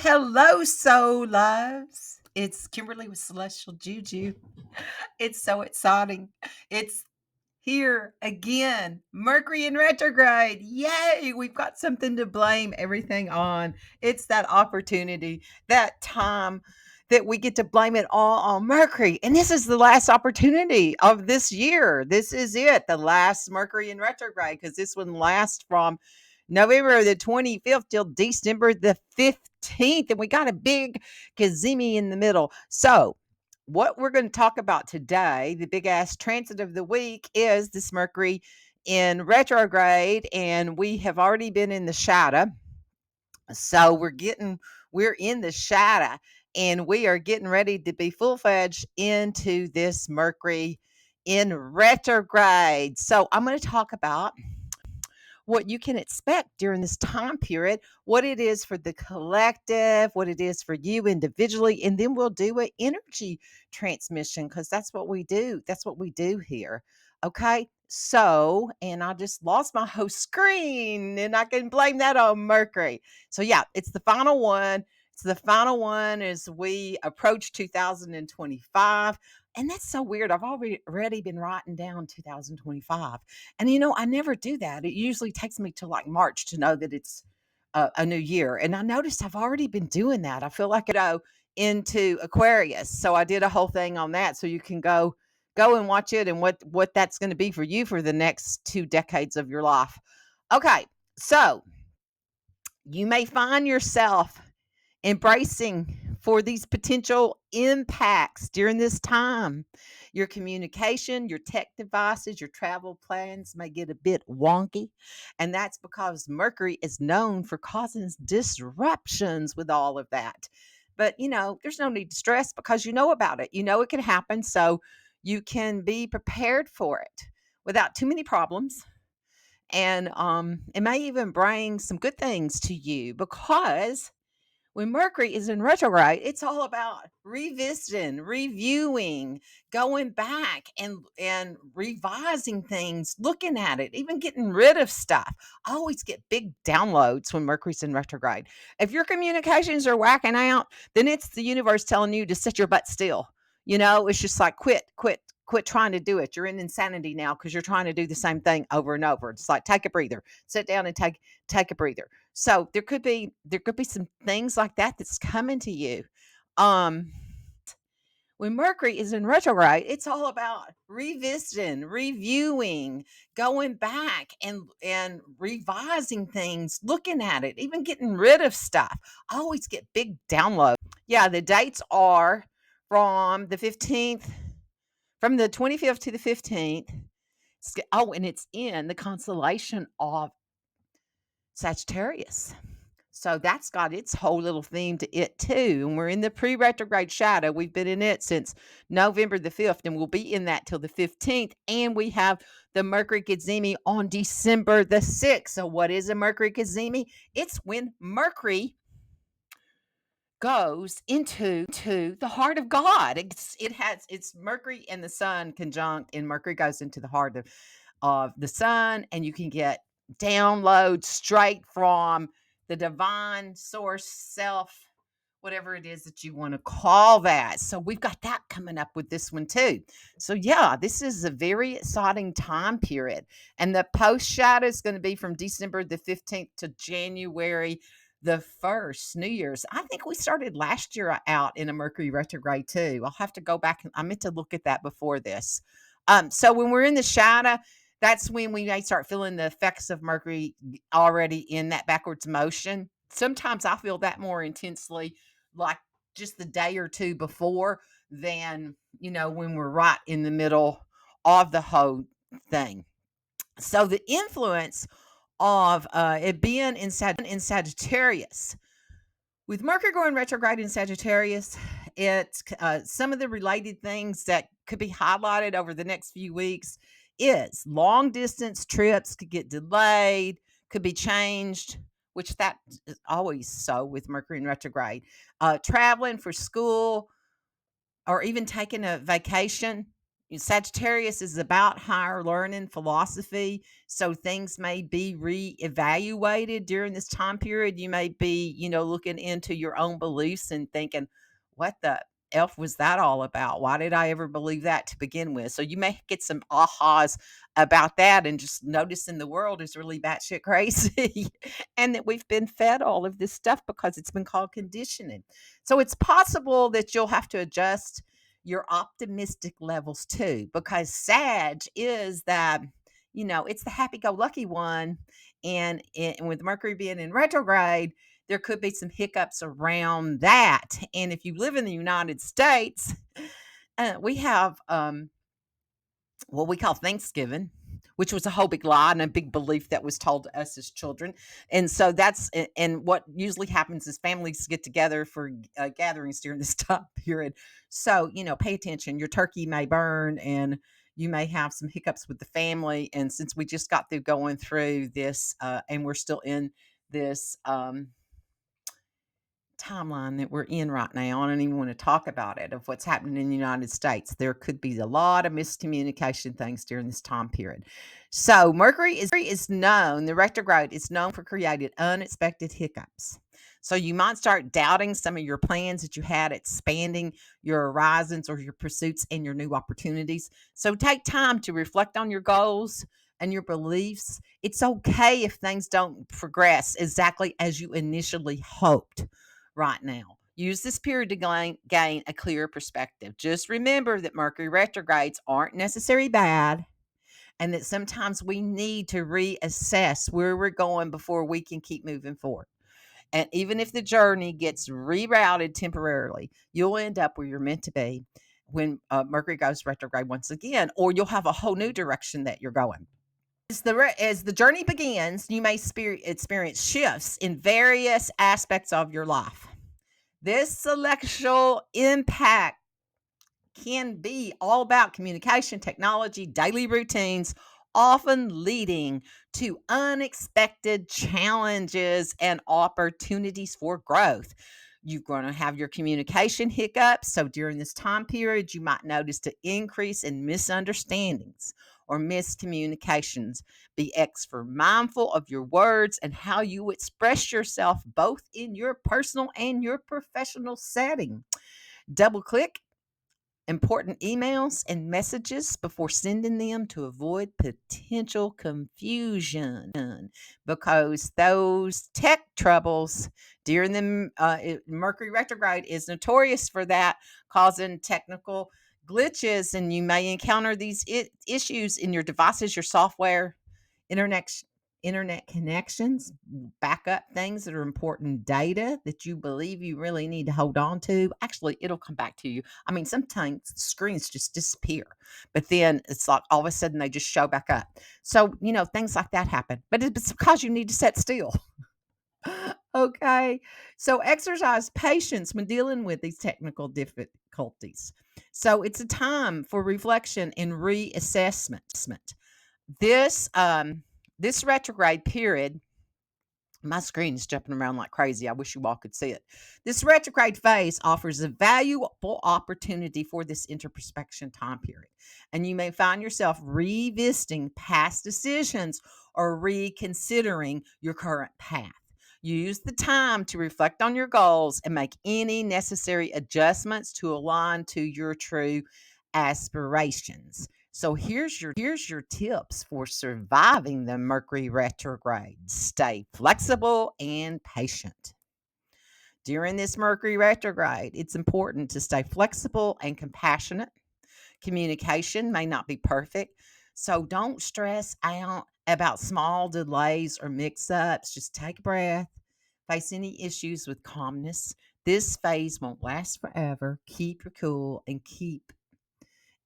Hello, soul loves. It's Kimberly with Celestial Juju. It's so exciting. It's here again. Mercury in retrograde. Yay! We've got something to blame everything on. It's that opportunity, that time that we get to blame it all on Mercury. And this is the last opportunity of this year. This is it, the last Mercury in retrograde, because this one lasts from November the 25th till December the 15th. And we got a big Kazemi in the middle. So, what we're going to talk about today, the big ass transit of the week, is this Mercury in retrograde. And we have already been in the shadow. So, we're in the shadow and we are getting ready to be full fledged into this Mercury in retrograde. So, I'm going to talk about what you can expect during this time period, what it is for the collective, what it is for you individually, and then we'll do an energy transmission because that's what we do. That's what we do here. Okay. So, and I just lost my whole screen and I can blame that on Mercury. So, yeah, it's the final one. It's the final one as we approach 2025. And that's so weird. I've already been writing down 2025. And I never do that. It usually takes me to like March to know that it's a new year. And I noticed I've already been doing that. I feel like I go into Aquarius. So I did a whole thing on that. So you can go and watch it and what that's going to be for you for the next 2 decades of your life. Okay. So you may find yourself embracing for these potential impacts during this time. Your communication, your tech devices, your travel plans may get a bit wonky. And that's because Mercury is known for causing disruptions with all of that. But, there's no need to stress because you know about it. You know it can happen. So you can be prepared for it without too many problems. And it may even bring some good things to you because when Mercury is in retrograde, it's all about revisiting, reviewing, going back and revising things, looking at it, even getting rid of stuff. I always get big downloads when Mercury's in retrograde. If your communications are whacking out, then it's the universe telling you to sit your butt still. It's just like quit trying to do it. You're in insanity now because you're trying to do the same thing over and over. It's like take a breather, sit down and take a breather. So there could be some things like that that's coming to you. Um, when Mercury is in retrograde, it's all about revisiting, reviewing, going back and revising things, looking at it, even getting rid of stuff. I always get big downloads. Yeah, the dates are from the 15th, from the 25th to the 15th. Oh, and it's in the constellation of Sagittarius. So that's got its whole little theme to it too. And we're in the pre retrograde shadow. We've been in it since November the 5th, and we'll be in that till the 15th. And we have the Mercury Kazemi on December the 6th. So, what is a Mercury Kazemi? It's when Mercury goes into the heart of God. It's Mercury and the Sun conjunct, and Mercury goes into the heart of the Sun, and you can get downloads straight from the divine source self, whatever it is that you want to call that. So we've got that coming up with this one too. So yeah, this is a very exciting time period. And the post shadow is going to be from December the 15th to January the 1st, New Year's. I think we started last year out in a Mercury retrograde too. I'll have to go back and I meant to look at that before this. So when we're in the shadow, that's when we may start feeling the effects of Mercury already in that backwards motion. Sometimes I feel that more intensely, like just the day or two before, than, when we're right in the middle of the whole thing. So the influence of it being in Sagittarius, with Mercury going retrograde in Sagittarius, it's some of the related things that could be highlighted over the next few weeks is long distance trips could get delayed, could be changed, which that is always so with Mercury in retrograde. Traveling for school or even taking a vacation Sagittarius is about higher learning, philosophy. So things may be reevaluated during this time period. You may be, looking into your own beliefs and thinking, what the elf was that all about? Why did I ever believe that to begin with? So you may get some ahas about that, and just noticing the world is really batshit crazy and that we've been fed all of this stuff because it's been called conditioning. So it's possible that you'll have to adjust your optimistic levels too, because Sag is that, it's the happy go lucky one. And with Mercury being in retrograde, there could be some hiccups around that. And if you live in the United States, we have what we call Thanksgiving, which was a whole big lie and a big belief that was told to us as children. And so and what usually happens is families get together for gatherings during this time period. So, pay attention. Your turkey may burn and you may have some hiccups with the family. And since we just got through going through this, and we're still in this, timeline that we're in right now. I don't even want to talk about it, of what's happening in the United States. There could be a lot of miscommunication things during this time period. So Mercury is known, the retrograde is known for creating unexpected hiccups. So you might start doubting some of your plans that you had, expanding your horizons or your pursuits and your new opportunities. So take time to reflect on your goals and your beliefs. It's okay if things don't progress exactly as you initially hoped right now. Use this period to gain a clearer perspective. Just remember that Mercury retrogrades aren't necessarily bad, and that sometimes we need to reassess where we're going before we can keep moving forward. And even if the journey gets rerouted temporarily, you'll end up where you're meant to be when Mercury goes retrograde once again, or you'll have a whole new direction that you're going. As the journey begins, you may experience shifts in various aspects of your life. This celestial impact can be all about communication, technology, daily routines, often leading to unexpected challenges and opportunities for growth. You're going to have your communication hiccups. So during this time period, you might notice an increase in misunderstandings or miscommunications. Be extra mindful of your words and how you express yourself, both in your personal and your professional setting. Double click important emails and messages before sending them to avoid potential confusion, because those tech troubles during the Mercury retrograde is notorious for that, causing technical glitches, and you may encounter these issues in your devices, your software, internet internet connections, backup things that are important data that you believe you really need to hold on to. Actually, it'll come back to you. I mean, sometimes screens just disappear, but then it's like all of a sudden they just show back up. So, things like that happen, but it's because you need to sit still. Okay. So exercise patience when dealing with these technical difficulties. So it's a time for reflection and reassessment. This retrograde period, my screen is jumping around like crazy. I wish you all could see it. This retrograde phase offers a valuable opportunity for this introspection time period. And you may find yourself revisiting past decisions or reconsidering your current path. Use the time to reflect on your goals and make any necessary adjustments to align to your true aspirations. So here's your tips for surviving the Mercury retrograde. Stay flexible and patient. During this Mercury retrograde, it's important to stay flexible and compassionate. Communication may not be perfect, so don't stress out about small delays or mix-ups. Just take a breath. Face any issues with calmness. This phase won't last forever. Keep your cool and keep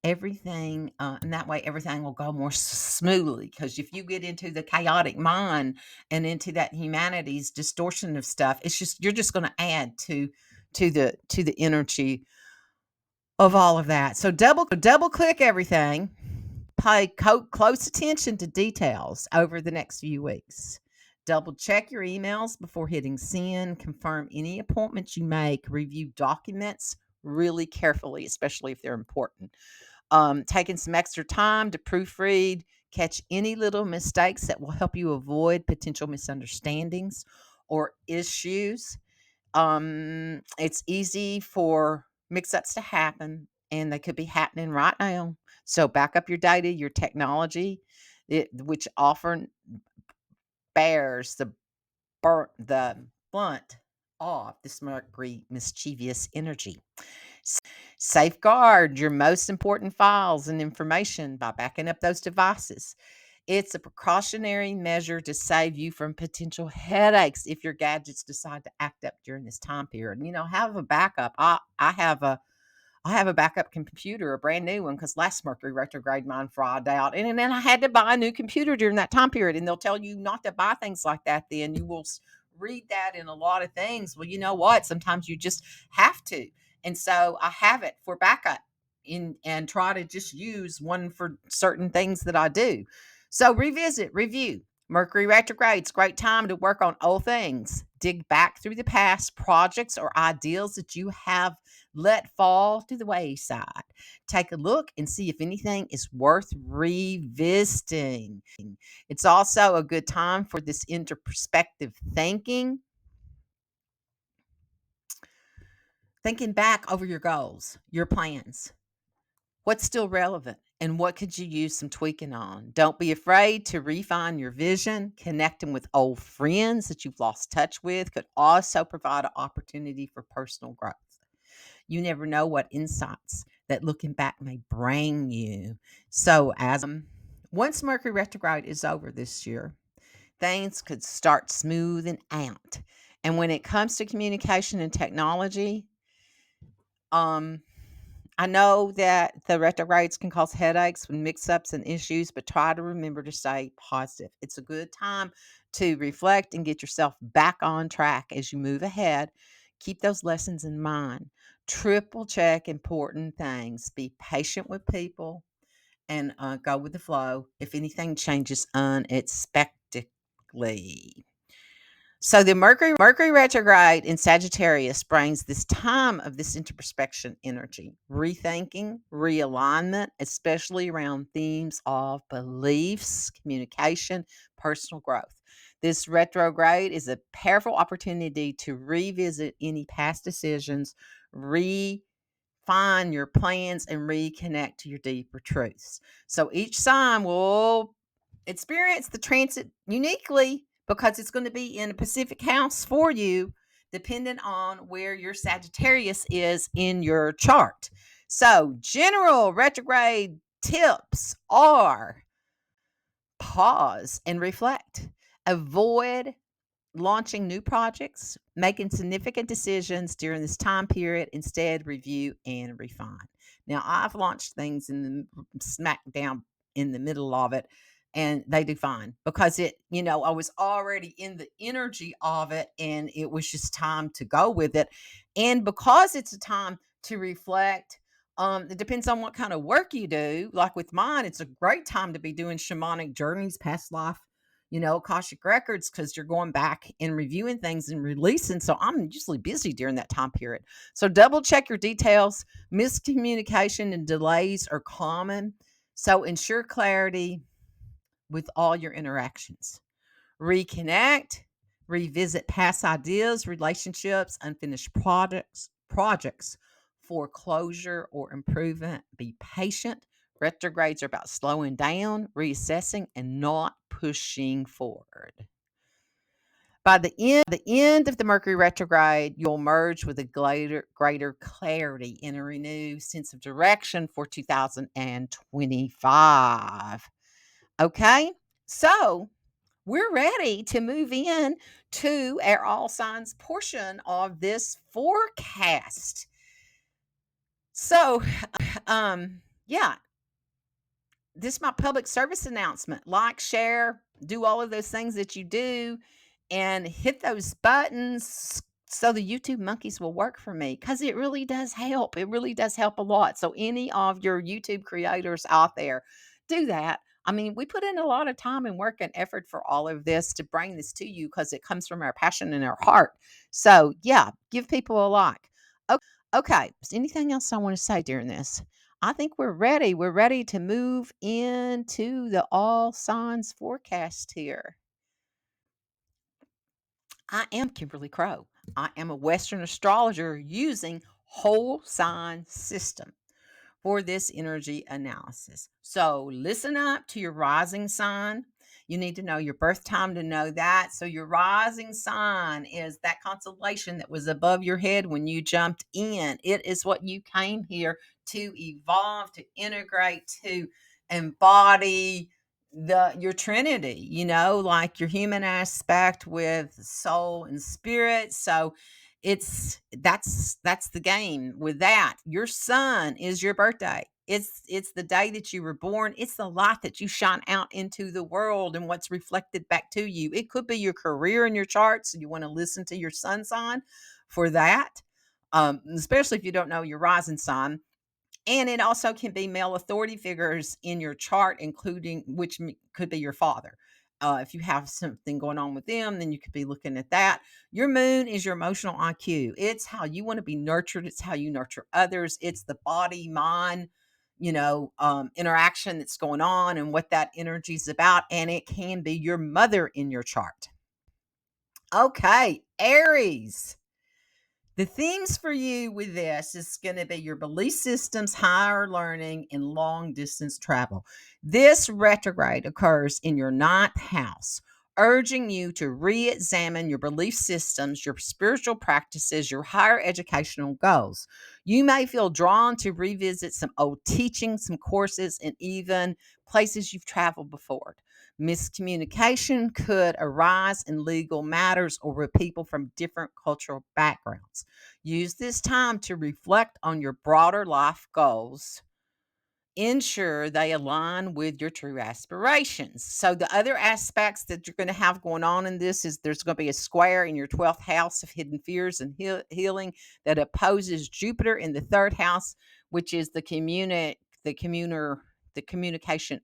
everything, and that way everything will go more smoothly, because if you get into the chaotic mind and into that humanity's distortion of stuff, it's just you're just going to add to the energy of all of that. So double click everything. Pay close attention to details over the next few weeks. Double check your emails before hitting send. Confirm any appointments you make. Review documents really carefully, especially if they're important. Taking some extra time to proofread, catch any little mistakes that will help you avoid potential misunderstandings or issues. It's easy for mix-ups to happen, and they could be happening right now. So back up your data, your technology, which often bears the blunt of this Mercury mischievous energy. Safeguard your most important files and information by backing up those devices. It's a precautionary measure to save you from potential headaches if your gadgets decide to act up during this time period. Have a backup. I have a backup computer, a brand new one, because last Mercury retrograde mine fried out. And then I had to buy a new computer during that time period. And they'll tell you not to buy things like that. Then you will read that in a lot of things. Well, you know what? Sometimes you just have to. And so I have it for backup and try to just use one for certain things that I do. So revisit, review. Mercury retrograde's great time to work on old things. Dig back through the past projects or ideals that you have let fall to the wayside. Take a look and see if anything is worth revisiting. It's also a good time for this introspective thinking back over your goals, your plans. What's still relevant and what could you use some tweaking on? Don't be afraid to refine your vision. Connecting with old friends that you've lost touch with could also provide an opportunity for personal growth. You never know what insights that looking back may bring you. So, once Mercury retrograde is over this year, things could start smoothing out. And when it comes to communication and technology, um, I know that the retrogrades can cause headaches and mix ups and issues, but try to remember to stay positive. It's a good time to reflect and get yourself back on track as you move ahead. Keep those lessons in mind. Triple check important things. Be patient with people and go with the flow if anything changes unexpectedly. So the Mercury retrograde in Sagittarius brings this time of this introspection energy, rethinking, realignment, especially around themes of beliefs, communication, personal growth. This retrograde is a powerful opportunity to revisit any past decisions, refine your plans, and reconnect to your deeper truths. So each sign will experience the transit uniquely because it's going to be in a Pacific house for you, depending on where your Sagittarius is in your chart. So, general retrograde tips are pause and reflect, avoid launching new projects, making significant decisions during this time period. Instead, review and refine. Now, I've launched things in the smack down in the middle of it, and they do fine because I was already in the energy of it, and it was just time to go with it. And because it's a time to reflect, it depends on what kind of work you do. Like with mine, it's a great time to be doing shamanic journeys, past life Akashic records because you're going back and reviewing things and releasing. So I'm usually busy during that time period. So double check your details. Miscommunication and delays are common. So ensure clarity with all your interactions. Reconnect, revisit past ideas, relationships, unfinished projects for closure or improvement. Be patient. Retrogrades are about slowing down, reassessing, and not pushing forward. By the end of the Mercury retrograde, you'll merge with a greater clarity and a renewed sense of direction for 2025. Okay, so we're ready to move in to our all signs portion of this forecast. So, yeah, this is my public service announcement. Like, share, do all of those things that you do, and hit those buttons so the YouTube monkeys will work for me because it really does help. It really does help a lot. So, any of your YouTube creators out there, do that. I mean, we put in a lot of time and work and effort for all of this to bring this to you because it comes from our passion and our heart. So, yeah, give people a like. Okay. Is anything else I want to say during this? I think we're ready. We're ready to move into the all signs forecast here. I am Kimberly Crow. I am a Western astrologer using whole sign system for this energy analysis. So listen up to your rising sign. You need to know your birth time to know that. So your rising sign is that constellation that was above your head when you jumped in. It is what you came here to evolve, to integrate, to embody your trinity, like your human aspect with soul and spirit. So that's the game with that. Your sun is your birthday. It's the day that you were born. It's the light that you shine out into the world and what's reflected back to you. It could be your career in your chart, so you want to listen to your sun sign for that. Especially if you don't know your rising sign. And it also can be male authority figures in your chart, including which could be your father. If you have something going on with them, then you could be looking at that. Your moon is your emotional IQ. It's how you want to be nurtured. It's how you nurture others. It's the body, mind, interaction that's going on and what that energy is about. And it can be your mother in your chart. Okay, Aries. The themes for you with this is going to be your belief systems, higher learning, and long distance travel. This retrograde occurs in your ninth house, urging you to re examine your belief systems, your spiritual practices, your higher educational goals. You may feel drawn to revisit some old teachings, some courses, and even places you've traveled before. Miscommunication could arise in legal matters or with people from different cultural backgrounds. Use this time to reflect on your broader life goals. Ensure they align with your true aspirations. So, the other aspects that you're going to have going on in this is there's going to be a square in your 12th house of hidden fears and healing that opposes Jupiter in the third house, which is the communication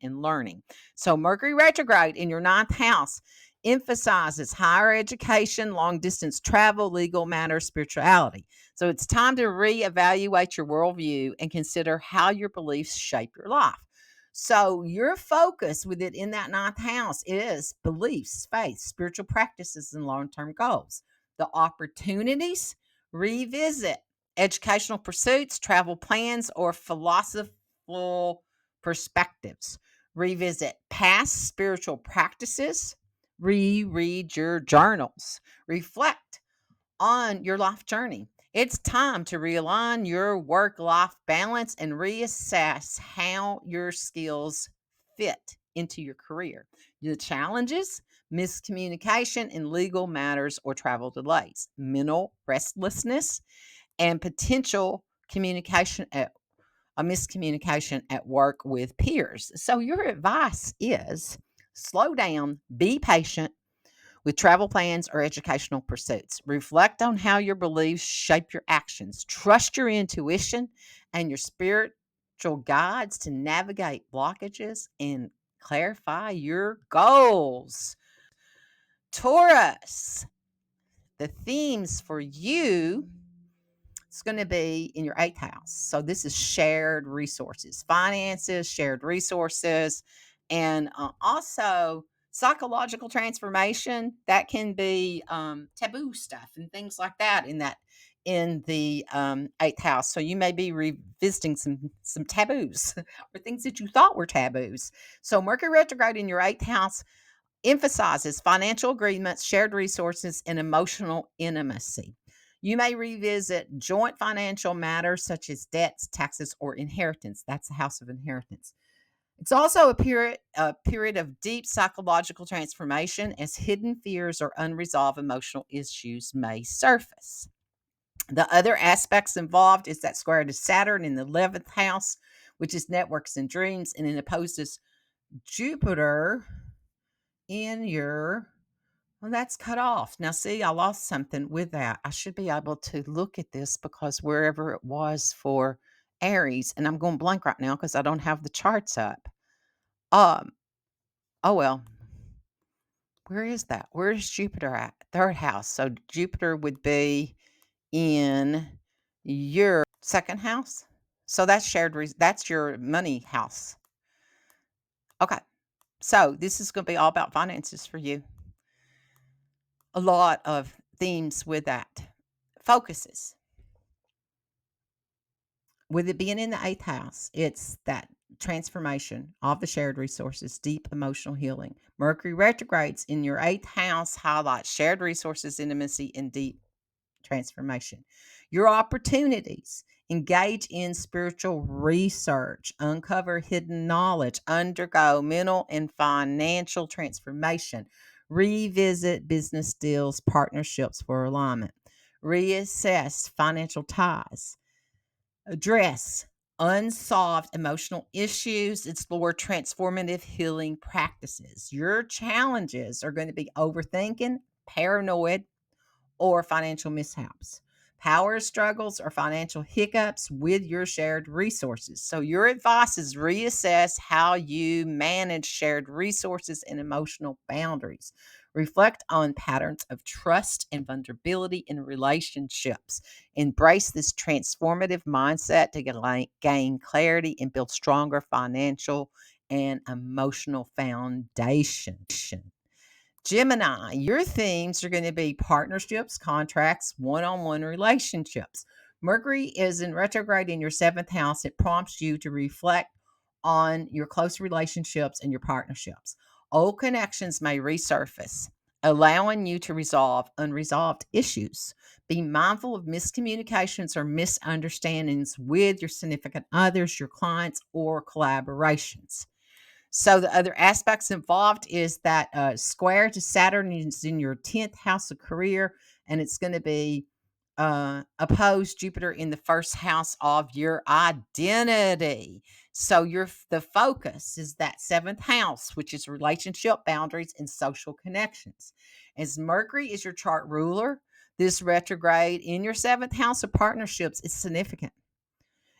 and learning. So, Mercury retrograde in your ninth house emphasizes higher education, long distance travel, legal matters, spirituality. So it's time to reevaluate your worldview and consider how your beliefs shape your life. So your focus with it in that ninth house is beliefs, faith, spiritual practices, and long-term goals. The opportunities, revisit educational pursuits, travel plans, or philosophical perspectives. Revisit past spiritual practices, reread your journals, reflect on your life journey. It's time to realign your work life balance and reassess how your skills fit into your career. The challenges, miscommunication in legal matters or travel delays, mental restlessness, and potential communication at a miscommunication at work with peers. So, your advice is slow down, be patient, with travel plans or educational pursuits. Reflect on how your beliefs shape your actions. Trust your intuition and your spiritual guides to navigate blockages and clarify your goals. Taurus, the themes for you, it's going to be in your eighth house. So this is shared resources, finances, shared resources, and also psychological transformation. That can be taboo stuff and things like that in the eighth house. So you may be revisiting some taboos or things that you thought were taboos. So Mercury retrograde in your eighth house emphasizes financial agreements, shared resources, and emotional intimacy. You may revisit joint financial matters such as debts, taxes, or inheritance. That's the house of inheritance. It's also a period of deep psychological transformation as hidden fears or unresolved emotional issues may surface. The other aspects involved is that square to Saturn in the 11th house, which is networks and dreams, and it opposes Jupiter in your well, that's cut off. Now, see, I lost something with that. I should be able to look at this because wherever it was for Aries, and I'm going blank right now because I don't have the charts up. Um, oh well, where is that? Where is Jupiter at? Third house. So Jupiter would be in your second house. So that's that's your money house. Okay. So this is going to be all about finances for you. A lot of themes with that. Focuses. With it being in the eighth house, it's that transformation of the shared resources, deep emotional healing. Mercury retrogrades in your eighth house highlights shared resources, intimacy, and deep transformation. Your opportunities: engage in spiritual research, uncover hidden knowledge, undergo mental and financial transformation, revisit business deals, partnerships for alignment, reassess financial ties, address unsolved emotional issues, explore transformative healing practices. Your challenges are going to be overthinking, paranoid, or financial mishaps, power struggles, or financial hiccups with your shared resources. So, your advice is reassess how you manage shared resources and emotional boundaries. Reflect on patterns of trust and vulnerability in relationships. Embrace this transformative mindset to gain clarity and build stronger financial and emotional foundation. Gemini, your themes are going to be partnerships, contracts, one on one relationships. Mercury is in retrograde in your seventh house. It prompts you to reflect on your close relationships and your partnerships. Old connections may resurface, allowing you to resolve unresolved issues. Be mindful of miscommunications or misunderstandings with your significant others, your clients, or collaborations. So the other aspects involved is that square to Saturn is in your 10th house of career, and it's going to be opposed Jupiter in the first house of your identity. So the focus is that seventh house, which is relationship boundaries and social connections. As Mercury is your chart ruler, this retrograde in your seventh house of partnerships is significant.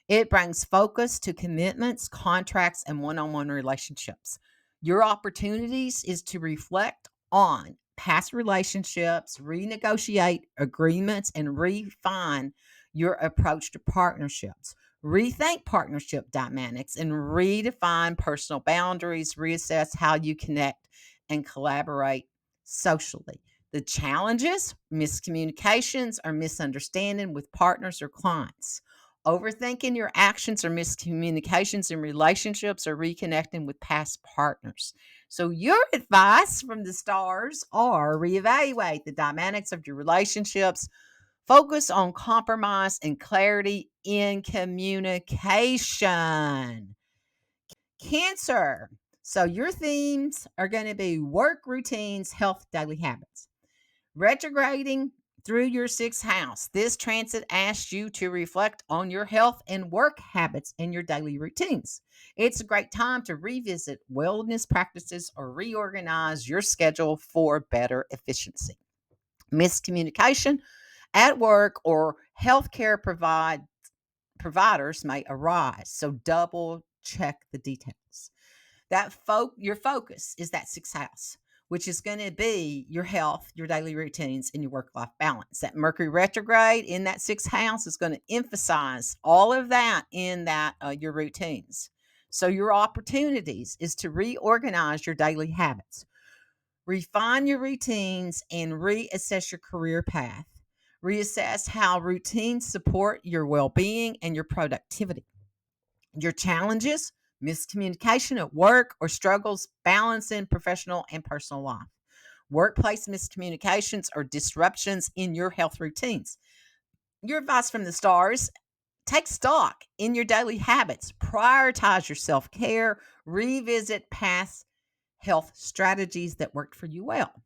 It brings focus to commitments, contracts, and one on one relationships. Your opportunities is to reflect on past relationships, renegotiate agreements, and refine your approach to partnerships. Rethink partnership dynamics and redefine personal boundaries, reassess how you connect and collaborate socially. The challenges: miscommunications or misunderstanding with partners or clients, overthinking your actions or miscommunications in relationships, or reconnecting with past partners. So, your advice from the stars are reevaluate the dynamics of your relationships, focus on compromise and clarity in communication. Cancer. So, your themes are going to be work routines, health, daily habits. Retrograding through your sixth house, this transit asks you to reflect on your health and work habits and your daily routines. It's a great time to revisit wellness practices or reorganize your schedule for better efficiency. Miscommunication at work or healthcare providers may arise, so double check the details. Your focus is that sixth house, which is going to be your health, your daily routines, and your work life balance. That Mercury retrograde in that sixth house is going to emphasize all of that in that your routines. So your opportunities is to reorganize your daily habits, refine your routines, and reassess your career path. Reassess how routines support your well-being and your productivity. Your challenges: miscommunication at work or struggles balancing professional and personal life. Workplace miscommunications or disruptions in your health routines. Your advice from the stars: take stock in your daily habits, prioritize your self care, revisit past health strategies that worked for you well.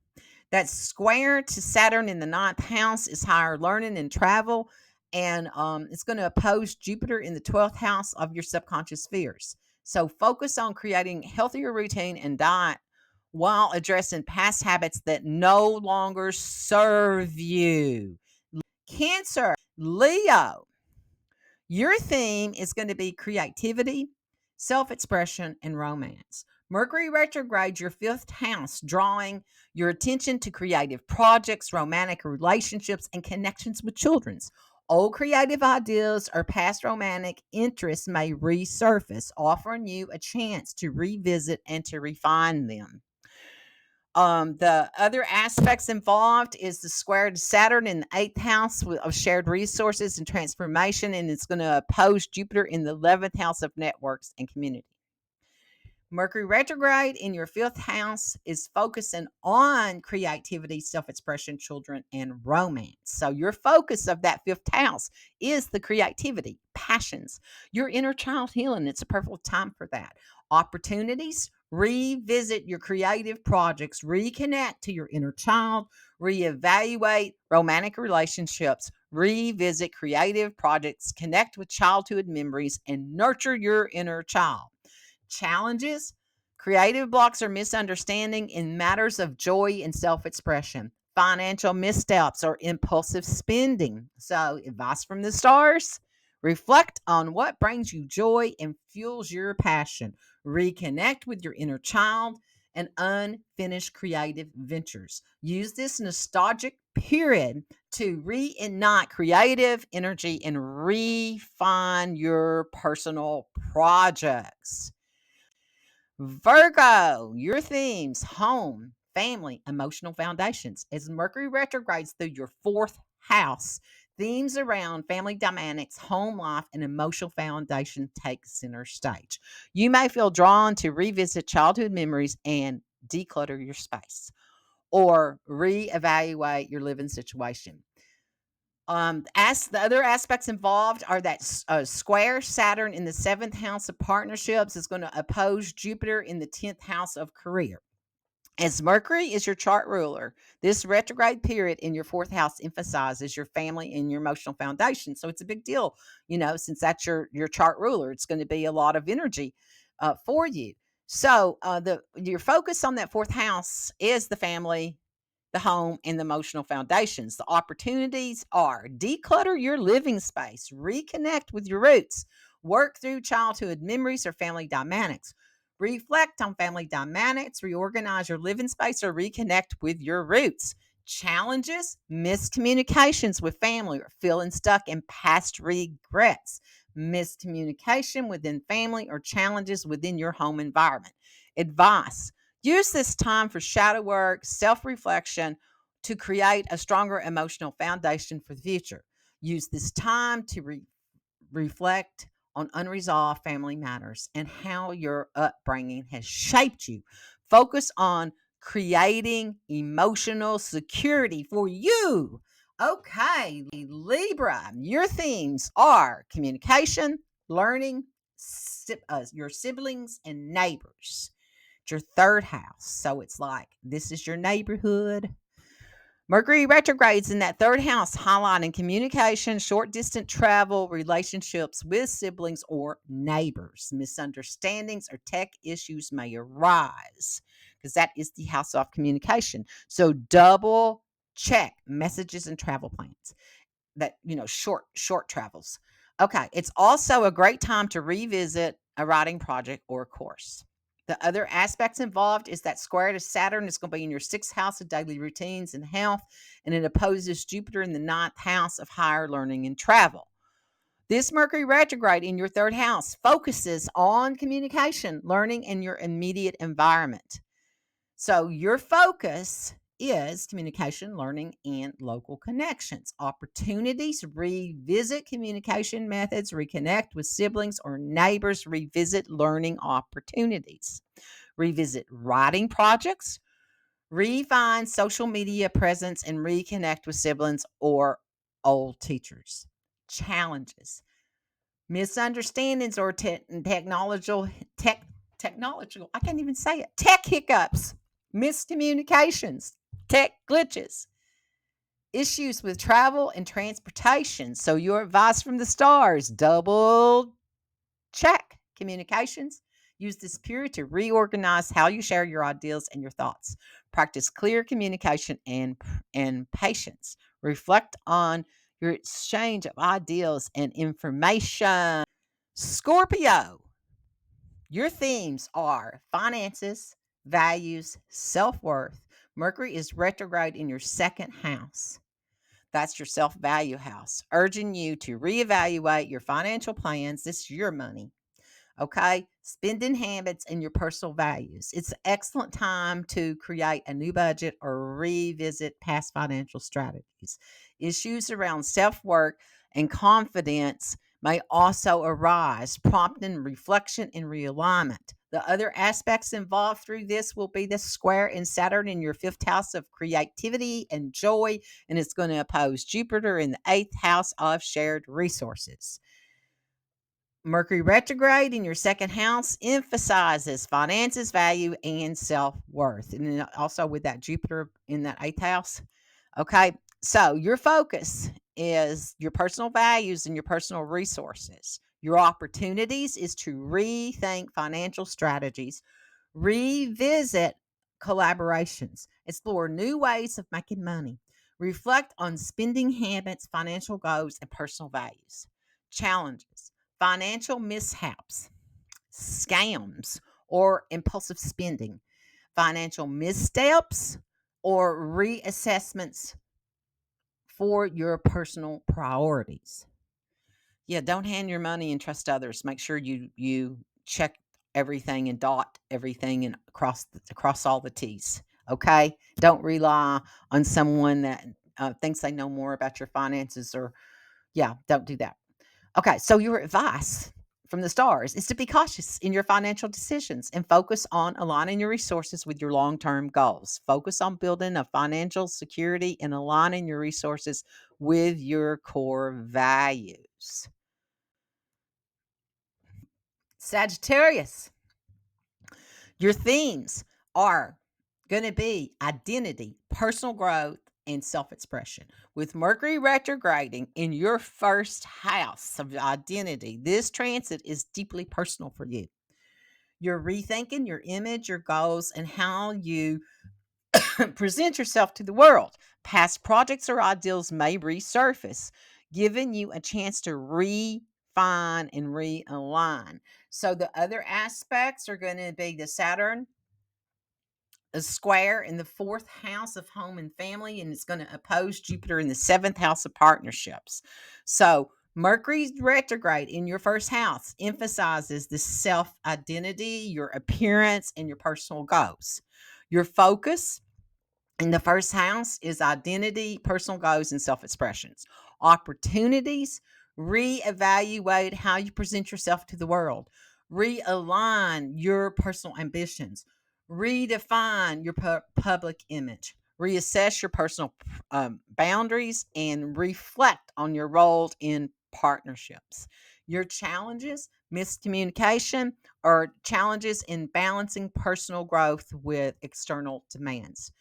That square to Saturn in the ninth house is higher learning and travel, and it's going to oppose Jupiter in the 12th house of your subconscious fears. So focus on creating healthier routine and diet while addressing past habits that no longer serve you. Cancer, Leo, your theme is going to be creativity, self expression, and romance. Mercury retrograde, your fifth house, drawing your attention to creative projects, romantic relationships, and connections with children. Old creative ideas or past romantic interests may resurface, offering you a chance to revisit and to refine them. The other aspects involved is the square to Saturn in the eighth house of shared resources and transformation, and it's going to oppose Jupiter in the 11th house of networks and community. Mercury retrograde in your fifth house is focusing on creativity, self expression, children, and romance. So, your focus of that fifth house is the creativity, passions, your inner child healing. It's a perfect time for that. Opportunities, revisit your creative projects, reconnect to your inner child, reevaluate romantic relationships, revisit creative projects, connect with childhood memories, and nurture your inner child. Challenges, creative blocks or misunderstanding in matters of joy and self expression, financial missteps or impulsive spending. So, advice from the stars, reflect on what brings you joy and fuels your passion, reconnect with your inner child and unfinished creative ventures. Use this nostalgic period to reignite creative energy and refine your personal projects. Virgo, your themes, home, family, emotional foundations. As Mercury retrogrades through your fourth house, themes around family dynamics, home life, and emotional foundation take center stage. You may feel drawn to revisit childhood memories and declutter your space or reevaluate your living situation. As the other aspects involved are that square Saturn in the seventh house of partnerships is going to oppose Jupiter in the 10th house of career. As Mercury is your chart ruler, this retrograde period in your fourth house emphasizes your family and your emotional foundation. So it's a big deal, since that's your chart ruler. It's going to be a lot of energy for you. So the your focus on that fourth house is the family, the home, and the emotional foundations. The opportunities are declutter your living space, reconnect with your roots, work through childhood memories or family dynamics, reflect on family dynamics, reorganize your living space, or reconnect with your roots. Challenges, miscommunications with family or feeling stuck in past regrets, miscommunication within family or challenges within your home environment. Advice, use this time for shadow work, self reflection to create a stronger emotional foundation for the future. Use this time to reflect on unresolved family matters and how your upbringing has shaped you. Focus on creating emotional security for you. Okay, Libra, your themes are communication, learning, your siblings, and neighbors. It's your third house. So it's like this is your neighborhood. Mercury retrogrades in that third house, highlighting communication, short distance travel, relationships with siblings or neighbors. Misunderstandings or tech issues may arise because that is the house of communication. So double check messages and travel plans that, short travels. Okay, it's also a great time to revisit a writing project or a course. The other aspects involved is that square to Saturn is going to be in your sixth house of daily routines and health, and it opposes Jupiter in the ninth house of higher learning and travel. This Mercury retrograde in your third house focuses on communication, learning, and your immediate environment. So your focus is communication, learning, and local connections. Opportunities, revisit communication methods, reconnect with siblings or neighbors, revisit learning opportunities, revisit writing projects, refine social media presence, and reconnect with siblings or old teachers. Challenges, misunderstandings or technological, I can't even say it, tech hiccups, miscommunications, tech glitches, issues with travel and transportation. So your advice from the stars, double check communications. Use this period to reorganize how you share your ideas and your thoughts. Practice clear communication and patience. Reflect on your exchange of ideas and information. Scorpio, your themes are finances, values, self worth. Mercury is retrograde in your second house. That's your self-value house, urging you to reevaluate your financial plans. This is your money. Okay, spending habits and your personal values. It's an excellent time to create a new budget or revisit past financial strategies. Issues around self work and confidence may also arise, prompting reflection and realignment. The other aspects involved through this will be the square in Saturn in your fifth house of creativity and joy, and it's going to oppose Jupiter in the eighth house of shared resources. Mercury retrograde in your second house emphasizes finances, value, and self worth. And then also with that Jupiter in that eighth house. Okay. So your focus is your personal values and your personal resources. Your opportunities is to rethink financial strategies, revisit collaborations, explore new ways of making money, reflect on spending habits, financial goals, and personal values. Challenges, financial mishaps, scams, or impulsive spending, financial missteps, or reassessments for your personal priorities. Yeah, don't hand your money and trust others. Make sure you check everything and dot everything and across all the T's. Okay, don't rely on someone that thinks they know more about your finances, or yeah, don't do that. Okay, so your advice from the stars is to be cautious in your financial decisions and focus on aligning your resources with your long term goals. Focus on building a financial security and aligning your resources with your core values. Sagittarius, your themes are going to be identity, personal growth, and self expression. With Mercury retrograding in your first house of identity, this transit is deeply personal for you. You're rethinking your image, your goals, and how you present yourself to the world. Past projects or ideals may resurface, giving you a chance to refine and realign. So the other aspects are going to be the Saturn, a square in the fourth house of home and family, and it's going to oppose Jupiter in the seventh house of partnerships. So Mercury's retrograde in your first house emphasizes the self identity, your appearance, and your personal goals. Your focus in the first house is identity, personal goals, and self expressions. Opportunities, reevaluate how you present yourself to the world, realign your personal ambitions, redefine your public image, reassess your personal boundaries, and reflect on your roles in partnerships. Your challenges, miscommunication, or challenges in balancing personal growth with external demands,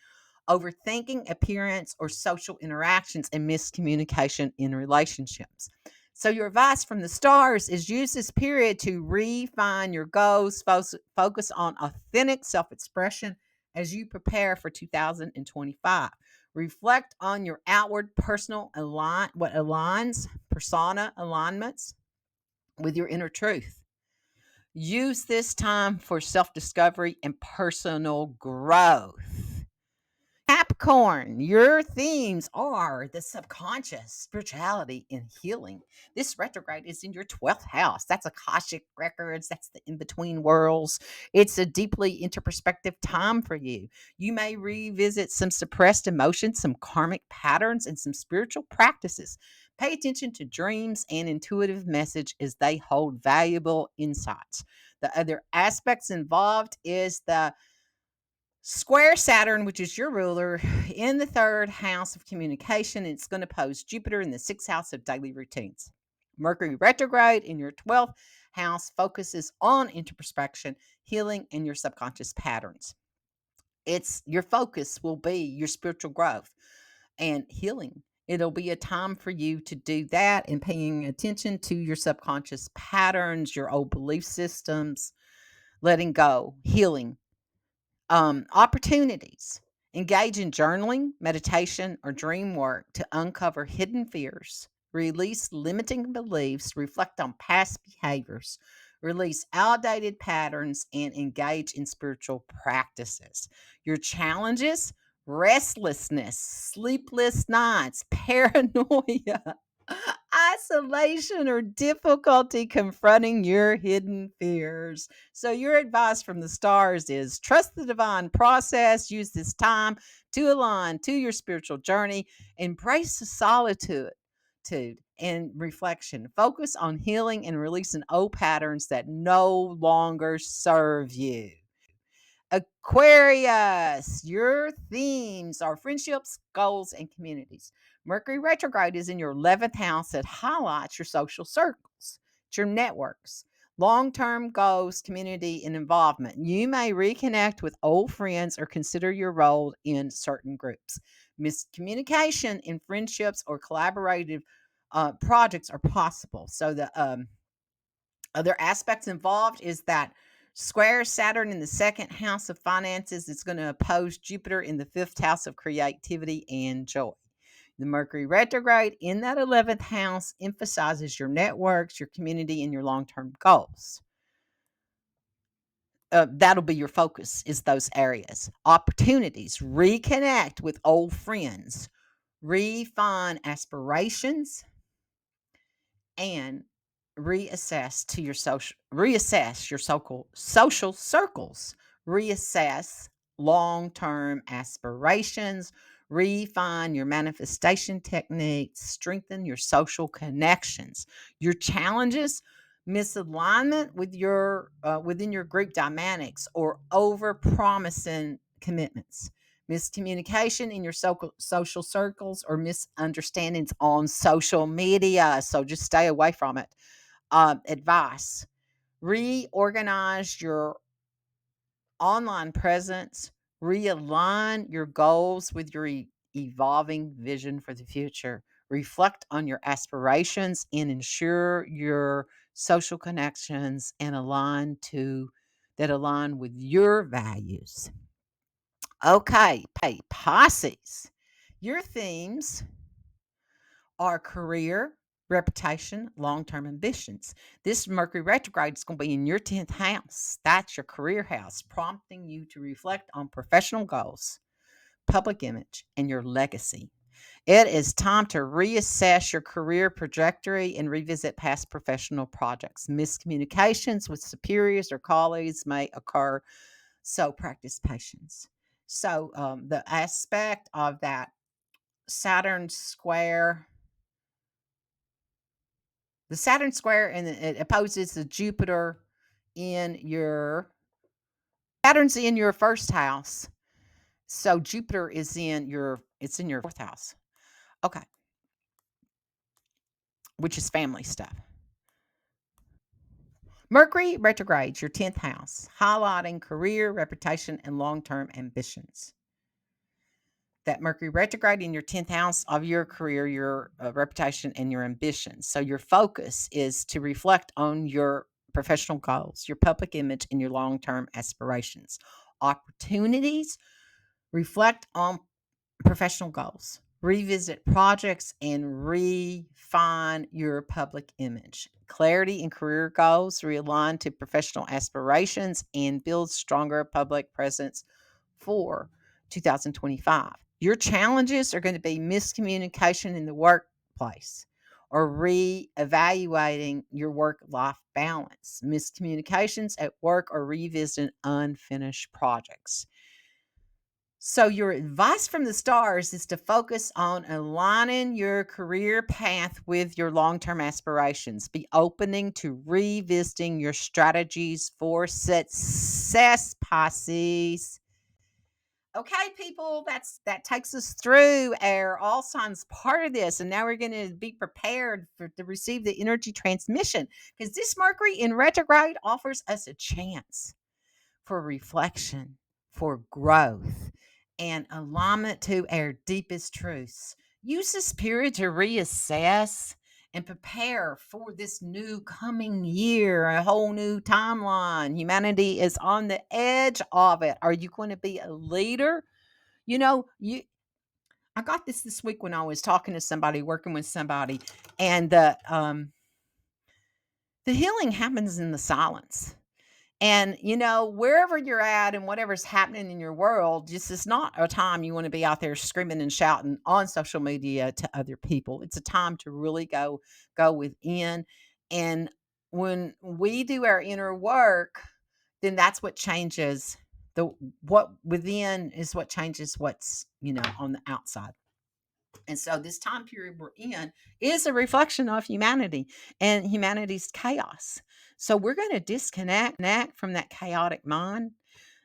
overthinking appearance or social interactions, and miscommunication in relationships. So, your advice from the stars is use this period to refine your goals, focus on authentic self expression as you prepare for 2025. Reflect on your outward personal what aligns persona alignments with your inner truth. Use this time for self discovery and personal growth. Capricorn, your themes are the subconscious, spirituality, and healing. This retrograde is in your 12th house. That's Akashic records. That's the in between worlds. It's a deeply introspective time for you. You may revisit some suppressed emotions, some karmic patterns, and some spiritual practices. Pay attention to dreams and intuitive message as they hold valuable insights. The other aspects involved is the square Saturn, which is your ruler, in the third house of communication. It's going to pose Jupiter in the sixth house of daily routines. Mercury retrograde in your 12th house focuses on introspection, healing, and your subconscious patterns. It's your focus will be your spiritual growth and healing. It'll be a time for you to do that and paying attention to your subconscious patterns, your old belief systems, letting go, healing. Opportunities. Engage in journaling, meditation, or dream work to uncover hidden fears, release limiting beliefs, reflect on past behaviors, release outdated patterns, and engage in spiritual practices. Your challenges, restlessness, sleepless nights, paranoia, isolation, or difficulty confronting your hidden fears. So, your advice from the stars is trust the divine process, use this time to align to your spiritual journey, embrace the solitude and reflection. Focus on healing and releasing old patterns that no longer serve you. Aquarius, your themes are friendships, goals, and communities. Mercury retrograde is in your 11th house that highlights your social circles, your networks, long term goals, community, and involvement. You may reconnect with old friends or consider your role in certain groups. Miscommunication in friendships or collaborative projects are possible. So, the other aspects involved is that square Saturn in the second house of finances is going to oppose Jupiter in the fifth house of creativity and joy. The Mercury retrograde in that 11th house emphasizes your networks, your community, and your long term goals. That'll be your focus, is those areas. Opportunities, reconnect with old friends, refine aspirations, and reassess your social circles, reassess long-term aspirations, refine your manifestation techniques, strengthen your social connections. Your challenges, misalignment with your within your group dynamics, or over promising commitments, miscommunication in your social circles, or misunderstandings on social media. So just stay away from it. Advice: reorganize your online presence, realign your goals with your evolving vision for the future, reflect on your aspirations, and ensure your social connections and align with your values. Okay, Pisces. Your themes are career, reputation, long term ambitions. This Mercury retrograde is going to be in your 10th house. That's your career house, prompting you to reflect on professional goals, public image, and your legacy. It is time to reassess your career trajectory and revisit past professional projects. Miscommunications with superiors or colleagues may occur, so practice patience. So, the aspect of that Saturn square, the Saturn square, and it opposes the Jupiter in your Saturn's in your first house. So Jupiter is in your fourth house. Okay, which is family stuff. Mercury retrogrades your 10th house, highlighting career, reputation, and long-term ambitions. That Mercury retrograde in your 10th house of your career, your reputation, and your ambitions. So your focus is to reflect on your professional goals, your public image, and your long term aspirations. Opportunities, reflect on professional goals, revisit projects, and refine your public image. Clarity in career goals, realign to professional aspirations, and build stronger public presence for 2025. Your challenges are going to be miscommunication in the workplace, or re-evaluating your work-life balance, miscommunications at work, or revisiting unfinished projects. So, your advice from the stars is to focus on aligning your career path with your long term aspirations. Be opening to revisiting your strategies for success, Pisces. Okay, people, that takes us through our all signs part of this, and now we're going to be prepared to receive the energy transmission, because this Mercury in retrograde offers us a chance for reflection, for growth, and alignment to our deepest truths. Use this period to reassess and prepare for this new coming year, a whole new timeline. Humanity is on the edge of it. Are you going to be a leader? You know, you I got this week when I was talking to somebody, working with somebody, and the healing happens in the silence. And, wherever you're at and whatever's happening in your world, this is not a time you want to be out there screaming and shouting on social media to other people. It's a time to really go within. And when we do our inner work, then that's what changes the what within is what changes what's, on the outside. And so this time period we're in is a reflection of humanity and humanity's chaos. So we're going to disconnect from that chaotic mind.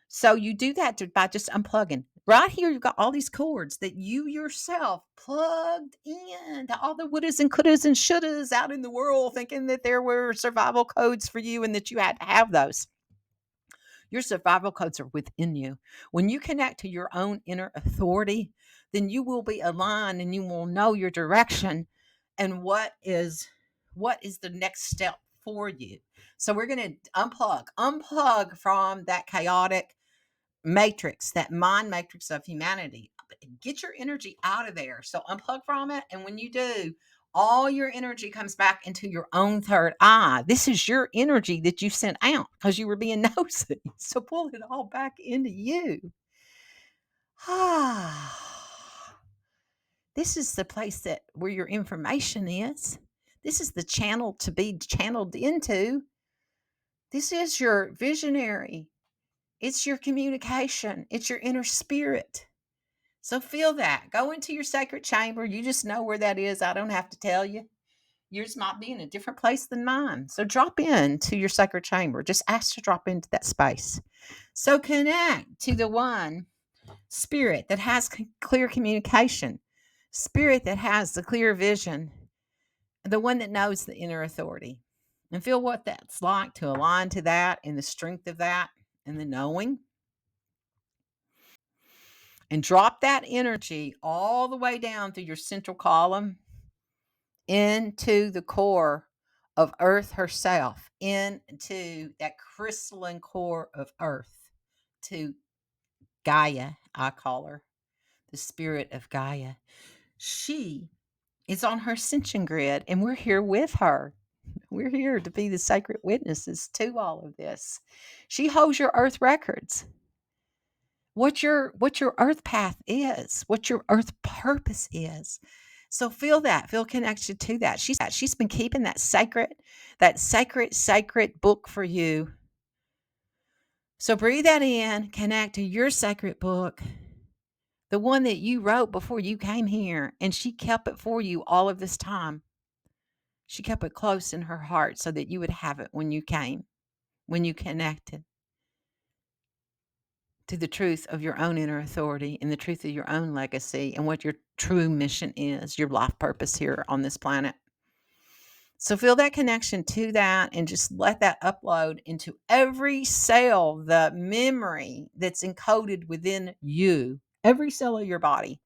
So you do that by just unplugging. Right here, you've got all these cords that you yourself plugged in to all the wouldas and couldas and shouldas out in the world, thinking that there were survival codes for you and that you had to have those. Your survival codes are within you. When you connect to your own inner authority, then you will be aligned and you will know your direction and what is the next step for you. So we're going to unplug from that chaotic matrix, that mind matrix of humanity. Get your energy out of there. So unplug from it. And when you do, all your energy comes back into your own third eye. This is your energy that you sent out because you were being nosy. So pull it all back into you. This is the place that where your information is. This is the channel to be channeled into. This is your visionary. It's your communication. It's your inner spirit. So feel that. Go into your sacred chamber. You just know where that is. I don't have to tell you. Yours might be in a different place than mine. So drop into your sacred chamber. Just ask to drop into that space. So connect to the one spirit that has clear communication, spirit that has the clear vision, the one that knows the inner authority. And feel what that's like to align to that and the strength of that and the knowing. And drop that energy all the way down through your central column into the core of Earth herself, into that crystalline core of Earth, to Gaia, I call her, the spirit of Gaia. She is on her ascension grid, and we're here with her. We're here to be the sacred witnesses to all of this. She holds your Earth records. What your earth path is, what your earth purpose is. So feel connection to that. She's been keeping that sacred book for you. So breathe that in, connect to your sacred book, the one that you wrote before you came here, and she kept it for you all of this time. She kept it close in her heart so that you would have it when you came, when you connected to the truth of your own inner authority and the truth of your own legacy and what your true mission is, your life purpose here on this planet. So feel that connection to that and just let that upload into every cell, the memory that's encoded within you, every cell of your body.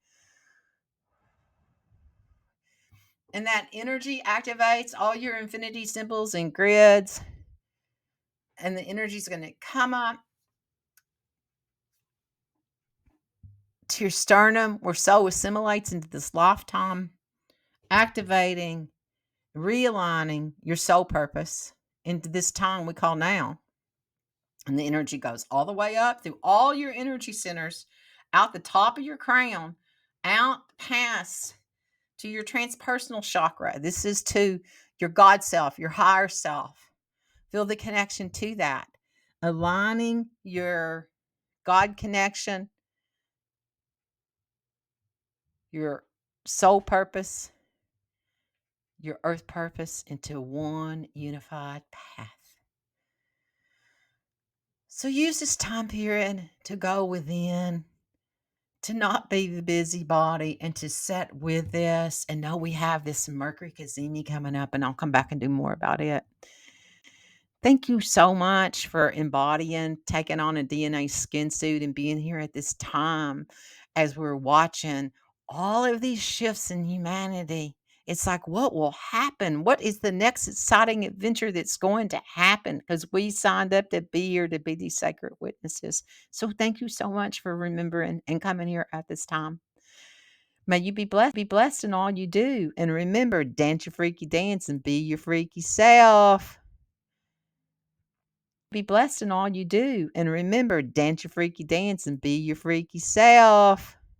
And that energy activates all your infinity symbols and grids. And the energy is going to come up to your sternum, where soul assimilates into this lifetime, activating, realigning your soul purpose into this time we call now. And the energy goes all the way up through all your energy centers, out the top of your crown, out past to your transpersonal chakra. This is to your God self, your higher self. Feel the connection to that. Aligning your God connection, your soul purpose, your earth purpose into one unified path. So use this time period to go within, to not be the busybody, and to set with this and know we have this Mercury Kazemi coming up, and I'll come back and do more about it. Thank you so much for embodying, taking on a DNA skin suit and being here at this time as we're watching all of these shifts in humanity. It's like, what will happen? What is the next exciting adventure that's going to happen? Because we signed up to be here to be these sacred witnesses. So thank you so much for remembering and coming here at this time. May you be blessed in all you do. And remember, dance your freaky dance and be your freaky self. Be blessed in all you do. And remember, dance your freaky dance and be your freaky self.